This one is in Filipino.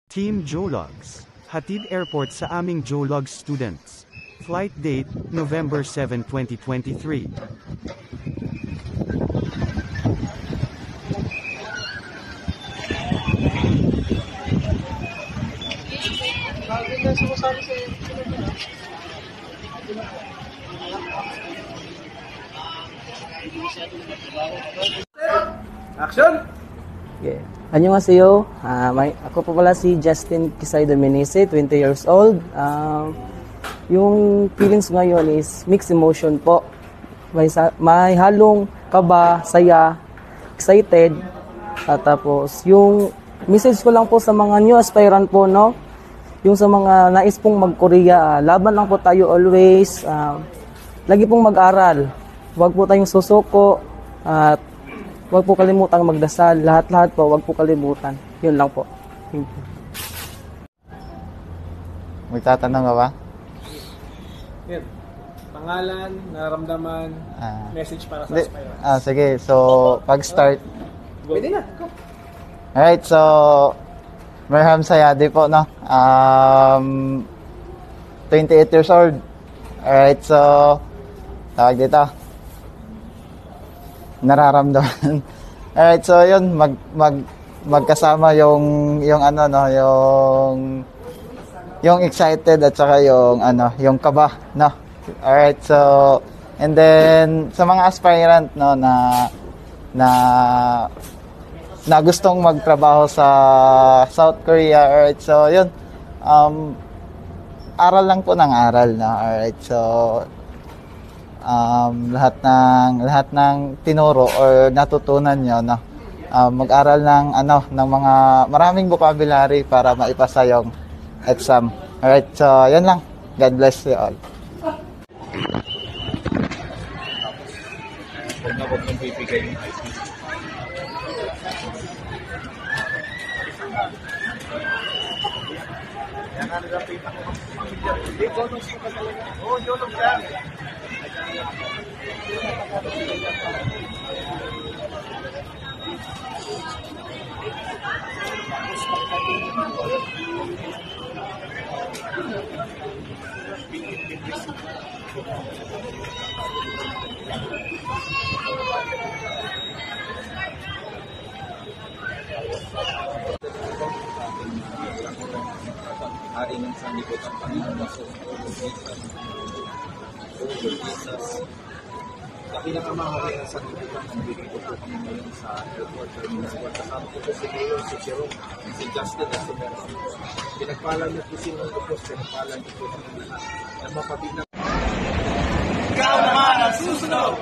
Team Jologs. Hatid Airport sa aming Jologs students. Flight date, November 7, 2023. Action! Okay. Annyeonghaseyo. Ako po pala si Justin Kisay Dominice, 20 years old. Yung feelings ngayon is mixed emotion po. May halong kaba, saya, excited. At tapos yung message ko lang po sa mga new aspirant po, no? Yung sa mga nais pong mag-Korea, laban lang po tayo always. Lagi pong mag-aral. Huwag po tayong susuko. At huwag po kalimutang magdasal. Lahat-lahat po, huwag po kalimutan. Yun lang po. Thank you. Magtatanong ka ba? Yan. Pangalan, nararamdaman, message para sa aspirants. Sige. So, pag-start. Pwede na. Go. Alright, so, Merham Sayadi po, no? 28 years old. Alright, so, tawag dito. Nararamdaman. Alright, so yun, magkasama yung ano, no, yung excited at saka yung kaba, no. Alright, so, and then sa mga aspirant, no, na gustong magtrabaho sa South Korea, alright, so yun, aral lang po ng aral, no. Alright, so lahat ng tinuro or natutunan nyo, no, mag-aral ng mga maraming vocabulary para maipasa yung exam. Alright, so yan lang. God bless you all. Hari ng sanlibutan Panginoon sa sa pinakamahari ng sanlibutan ang bigito po kami ngayon sa airport terminal 1. Kasama ko po si Mayor, si Jerome, si Justin at si Mercy. Pinagpalan niyo po sinong lupos, pinagpalan niyo po ang lahat na mapabigyan. Ikaw naman ang susunod!